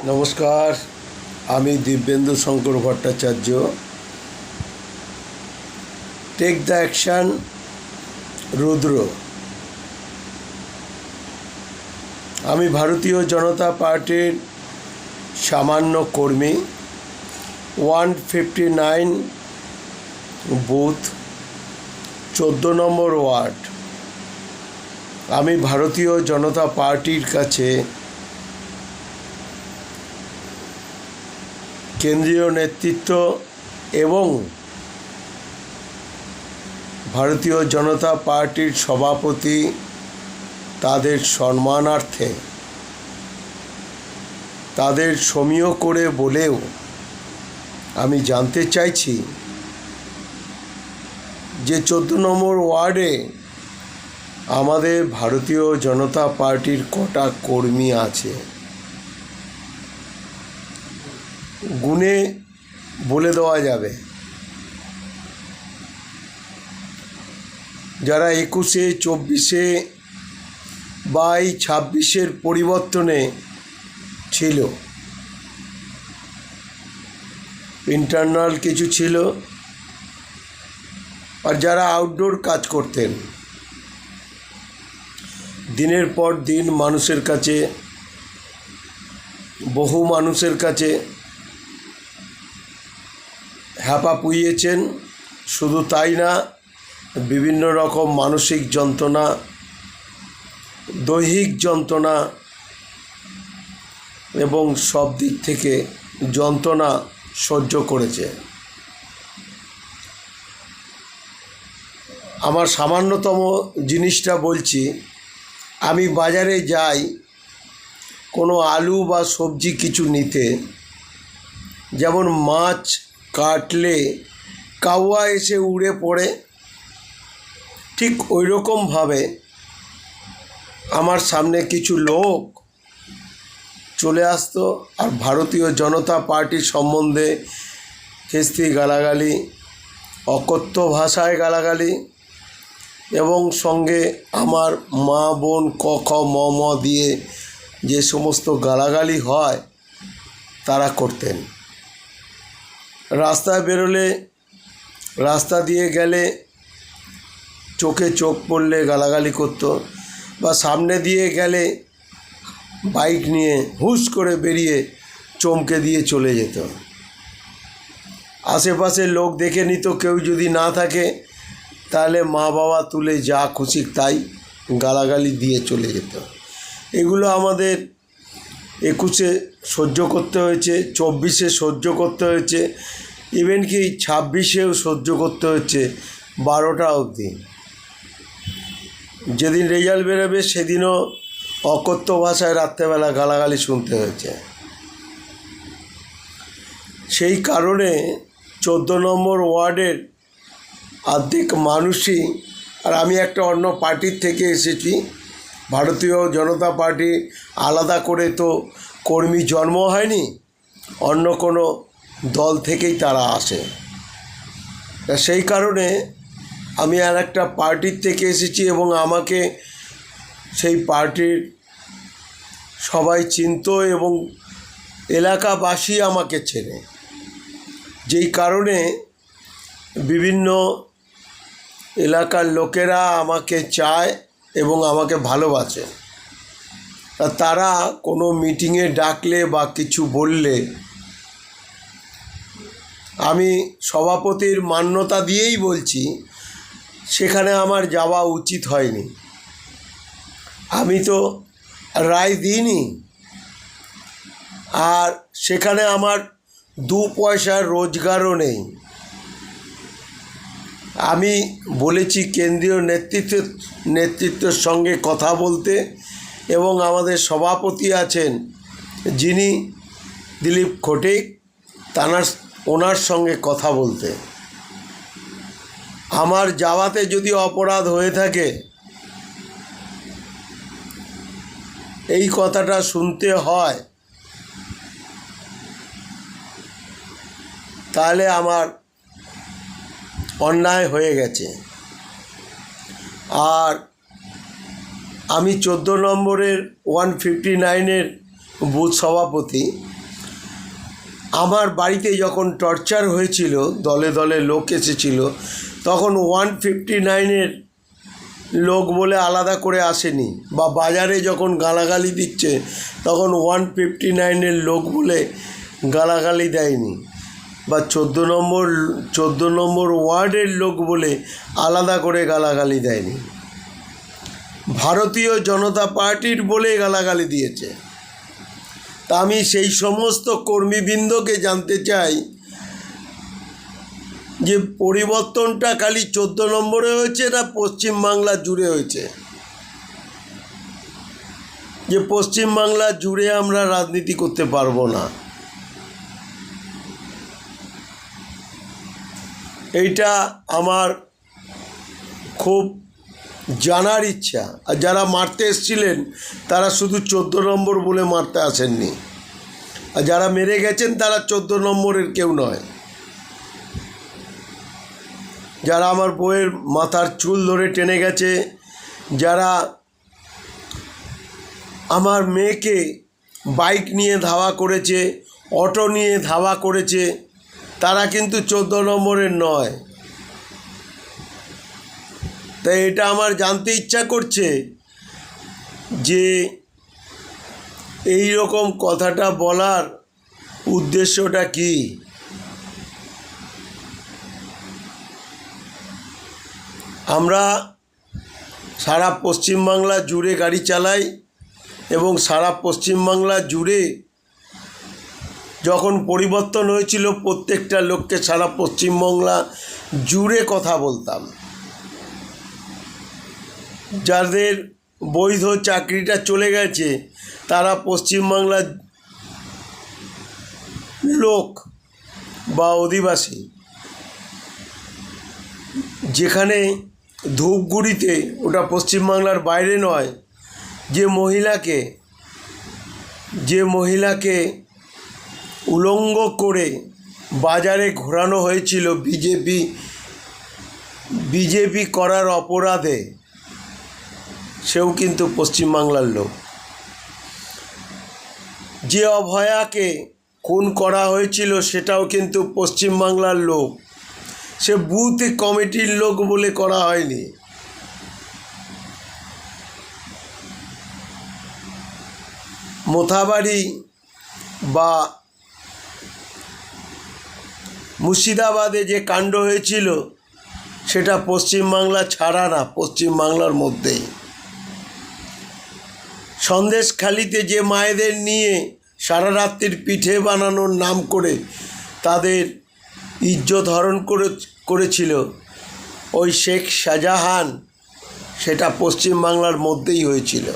নমস্কার, আমি Dibyendu Shankar Bhattacharya. Take the action Rudra. আমি ভারতীয় জনতা পার্টির সামান্য কর্মী। 159 বুথ, 14 নম্বর ওয়ার্ড। আমি ভারতীয় জনতা পার্টির কাছে কেন্দ্রীয় নেতৃত্ব এবং ভারতীয় জনতা পার্টির সভাপতি তাদের সম্মানার্থে তাদের সমীহ করে বলেও আমি জানতে চাইছি যে 14 নম্বর ওয়ার্ডে আমাদের ভারতীয় জনতা পার্টির কটা কর্মী আছে, গুণে বলে দেওয়া যাবে। যারা 21-এ, 24-এ বা এই 26-এর পরিবর্তনে ছিল, ইন্টারনাল কিছু ছিল, আর যারা আউটডোর কাজ করতেন, দিনের পর দিন মানুষের কাছে, বহু মানুষের কাছে হ্যাপা পুইয়েছেন। শুধু তাই না, বিভিন্ন রকম মানসিক যন্ত্রণা, দৈহিক যন্ত্রণা এবং সব দিক থেকে যন্ত্রণা সহ্য করেছে। আমার সামান্যতম জিনিসটা বলছি, আমি বাজারে যাই কোনো আলু বা সবজি কিছু নিতে, যেমন মাছ কাটলে কাউয়া এসে উড়ে পড়ে, ঠিক ওই রকমভাবে আমার সামনে কিছু লোক চলে আসতো আর ভারতীয় জনতা পার্টির সম্বন্ধে খিস্তি গালাগালি, অকথ্য ভাষায় গালাগালি এবং সঙ্গে আমার মা বোন ক খ ম ম দিয়ে যে সমস্ত গালাগালি হয় তারা করতেন। রাস্তায় বেরোলে, রাস্তা দিয়ে গেলে চোখে চোখ পড়লে গালাগালি করতো, বা সামনে দিয়ে গেলে বাইক নিয়ে হুশ করে বেরিয়ে চমকে দিয়ে চলে যেত। আশেপাশের লোক দেখে নিত, কেউ যদি না থাকে তাহলে মা বাবা তুলে যা খুশি তাই গালাগালি দিয়ে চলে যেত। এগুলো আমাদের 21-এ সহ্য করতে হয়েছে, 24-এ সহ্য করতে হয়েছে, ইভেন কি 26-এও সহ্য করতে হচ্ছে 12টা অবধি। যেদিন রেজাল্ট বেরোবে সেদিনও অকথ্য ভাষায় রাত্রেবেলা গালাগালি শুনতে হয়েছে। সেই কারণে 14 নম্বর ওয়ার্ডের অর্ধেক মানুষই, আর আমি একটা অন্য পার্টির থেকে এসেছি, ভারতীয় জনতা পার্টি আলাদা করে তো কর্মী জন্ম হয়নি, অন্য কোনো দল থেকেই তারা আসে। সেই কারণে আমি আর একটা পার্টির থেকে এসেছি এবং আমাকে সেই পার্টির সবাই চিনত এবং এলাকাবাসী আমাকে চেনে, যেই কারণে বিভিন্ন এলাকার লোকেরা আমাকে চায় এবং আমাকে ভালোবাসে। তারা কোনো মিটিংয়ে ডাকলে বা কিছু বললে আমি সভাপতির মান্যতা দিয়েই বলছি, সেখানে আমার যাওয়া উচিত হয়নি। আমি তো রায় দিইনি, আর সেখানে আমার 2 পয়সার রোজগারও নেই। আমি বলেছি কেন্দ্রীয় নেতৃত্বের সঙ্গে কথা বলতে, এবং আমাদের সভাপতি আছেন যিনি দিলীপ খটিক, ওনার সঙ্গে কথা বলতে। আমার যাওয়াতে যদি অপরাধ হয়ে থাকে, এই কথাটা শুনতে হয়, তাহলে আমার অন্যায় হয়ে গেছে। আর আমি 14 নম্বরের 159-এর বুথ সভাপতি, আমার বাড়িতে যখন টর্চার হয়েছিল, দলে দলে লোক এসেছিল, তখন 159-এর লোক বলে আলাদা করে আসেনি, বা বাজারে যখন গালাগালি দিচ্ছে তখন 159-এর লোক বলে গালাগালি দেয়নি, বা 14 নম্বর ওয়ার্ডের লোক বলে আলাদা করে গালাগালি দেয়নি। ভারতীয় জনতা পার্টির বলে গালাগালি দিয়েছে। তা আমি সেই সমস্ত কর্মীবৃন্দকে জানতে চাই যে পরিবর্তনটা খালি 14 নম্বরে হয়েছে না পশ্চিমবাংলা জুড়ে হয়েছে? যে পশ্চিমবাংলা জুড়ে আমরা রাজনীতি করতে পারবো না, এইটা আমার খুব জানার ইচ্ছা। আর যারা মারতে এসেছিলেন তারা শুধু 14 নম্বর বলে মারতে আসেননি, আর যারা মেরে গেছেন তারা 14 নম্বরের কেউ নয়। যারা আমার বউয়ের মাথার চুল ধরে টেনে গেছে, যারা আমার মেয়েকে বাইক নিয়ে ধাওয়া করেছে, অটো নিয়ে ধাওয়া করেছে, তারা কিন্তু 14 নম্বরের নয়। তাই এটা আমার জানতে ইচ্ছা করছে যে এই রকম কথাটা বলার উদ্দেশ্যটা কি? আমরা সারা পশ্চিমবাংলা জুড়ে গাড়ি চালাই, এবং সারা পশ্চিমবাংলা জুড়ে যখন পরিবর্তন হয়েছিল প্রত্যেকটা লোককে সারা পশ্চিমবাংলা জুড়ে কথা বলতাম। যাদের বৈধ চাকরিটা চলে গেছে তারা পশ্চিমবাংলার লোক বা অধিবাসী। যেখানে ধূপগুড়িতে, ওটা পশ্চিমবাংলার বাইরে নয়, যে মহিলাকে উলঙ্গ করে বাজারে ঘোরানো হয়েছিল বিজেপি করার অপরাধে, সেও কিন্তু পশ্চিমবাংলার লোক। যে অভয়াকে খুন করা হয়েছিল সেটাও কিন্তু পশ্চিমবাংলার লোক, সে বুথ কমিটির লোক বলে করা হয়নি। মোথাবাড়ি বা মুর্শিদাবাদে যে কাণ্ড হয়েছিল সেটা পশ্চিমবাংলা ছাড়া না, পশ্চিমবাংলার মধ্যেই। সন্দেশখালিতে যে মায়েদের নিয়ে সারা রাত্রির পিঠে বানানোর নাম করে তাদের ইজ্জত হরণ করেছিল ওই শেখ শাহজাহান, সেটা পশ্চিমবাংলার মধ্যেই হয়েছিল।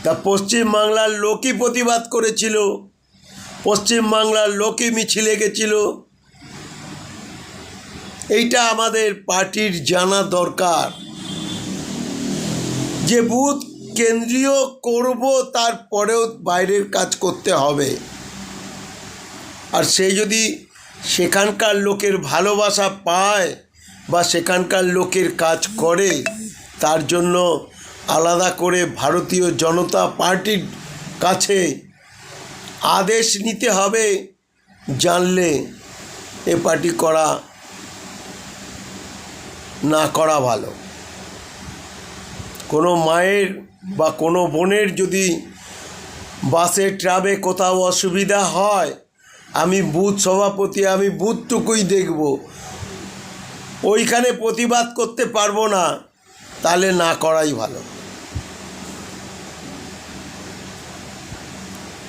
তা পশ্চিমবাংলার লোকই প্রতিবাদ করেছিল, পশ্চিমবাংলার লোকই মিছিলে গেছিল। এইটা আমাদের পার্টির জানা দরকার, যে বুথ কেন্দ্রীয় করব, তারপরেও বাইরের কাজ করতে হবে। আর সে যদি সেখানকার লোকের ভালোবাসা পায় বা সেখানকার লোকের কাজ করে, তার জন্য আলাদা করে ভারতীয় জনতা পার্টির কাছে আদেশ নিতে হবে, জানলে এ পার্টি না করা ভালো। কোনো মায়ের বা কোনো বোনের যদি বাসে ট্রামে কোথাও অসুবিধা হয়, আমি বুথ সভাপতি, আমি বুথটুকুই দেখব, ওইখানে প্রতিবাদ করতে পারবো না, তাহলে না করাই ভালো,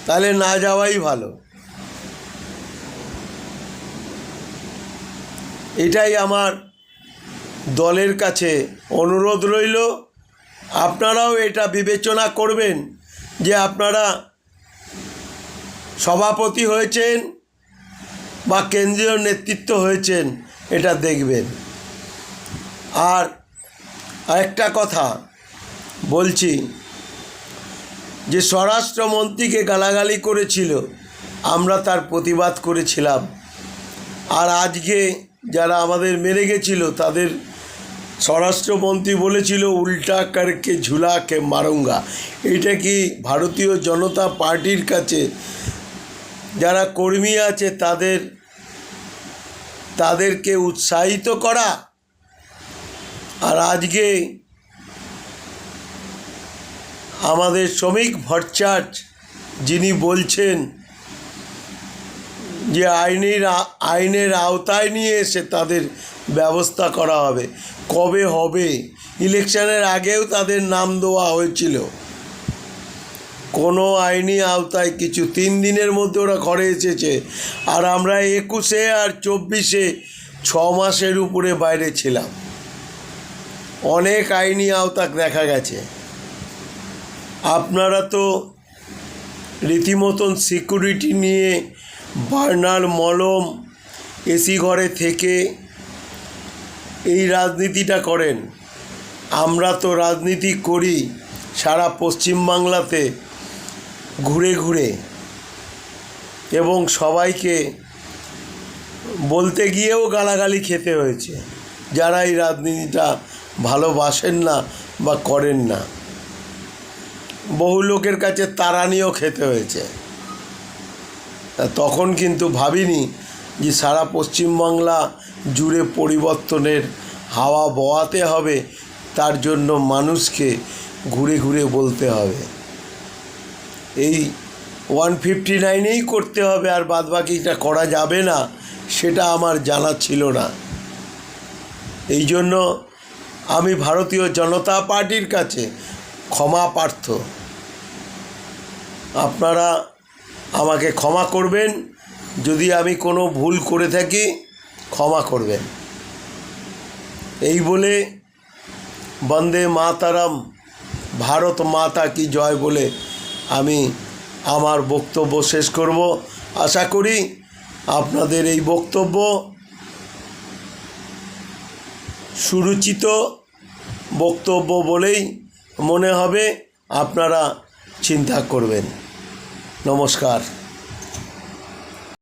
তাহলে না যাওয়াই ভালো। এটাই আমার দলের কাছে অনুরোধ রইল। আপনারাও এটা বিবেচনা করবেন যে আপনারা সভাপতি হয়েছেন বা কেন্দ্রীয় নেতৃত্ব হয়েছেন, এটা দেখবেন। আর আরেকটা কথা বলছি, যে স্বরাষ্ট্রমন্ত্রীকে গালাগালি করেছিল, আমরা তার প্রতিবাদ করেছিলাম। আর আজকে যারা আমাদের মেরে গেছিল তাদের স্বরাষ্ট্রমন্ত্রী বলেছিল উল্টা করকে ঝুলা কে মারুঙ্গা। এটা কি ভারতীয় জনতা পার্টির কাছে যারা কর্মী আছে তাদেরকে উৎসাহিত করা? আর আজকে আমাদের শ্রমিক ভট্টাচার্য যিনি বলছেন যে আইনের আওতায় নিয়ে এসে তাদের ব্যবস্থা করা হবে। কবে হবে? ইলেকশনের আগেও তাদের নাম দেওয়া হয়েছিল। কোনো আইনি আওতায় কিছু 3 দিনের মধ্যে ওরা ঘরে এসেছে। আর আমরা 21-এ আর 24-এ 6 মাসের উপরে বাইরে ছিলাম। অনেক আইনি আওতা দেখা গেছে। আপনারা তো রীতিমতন সিকিউরিটি নিয়ে বার্নার মলম এসি ঘরে থেকে এই রাজনীতিটা করেন। আমরা তো রাজনীতি করি সারা পশ্চিমবাংলাতে ঘুরে ঘুরে, এবং সবাইকে বলতে গিয়েও গালাগালি খেতে হয়েছে যারা এই রাজনীতিটা ভালোবাসেন না বা করেন না। বহু লোকের কাছে তাড়ানিও খেতে হয়েছে। তখন কিন্তু ভাবিনি যে সারা পশ্চিমবাংলা জুড়ে পরিবর্তনের হাওয়া বওয়াতে হবে, তার জন্য মানুষকে ঘুরে ঘুরে বলতে হবে এই 159-এই করতে হবে আর বাদবাকিটা করা যাবে না, সেটা আমার জানা ছিল না। এই জন্য আমি ভারতীয় জনতা পার্টির কাছে ক্ষমা প্রার্থী। আপনারা আমাকে ক্ষমা করবেন, যদি আমি কোনো ভুল করে থাকি ক্ষমা করবেন। এই বলে বন্দে মাতারম, ভারত মাতা কি জয় বলে আমি আমার বক্তব্য শেষ করব। আশা করি আপনাদের এই বক্তব্য সুরুচিত বক্তব্য বলেই মনে হবে, আপনারা চিন্তা করবেন। নমস্কার।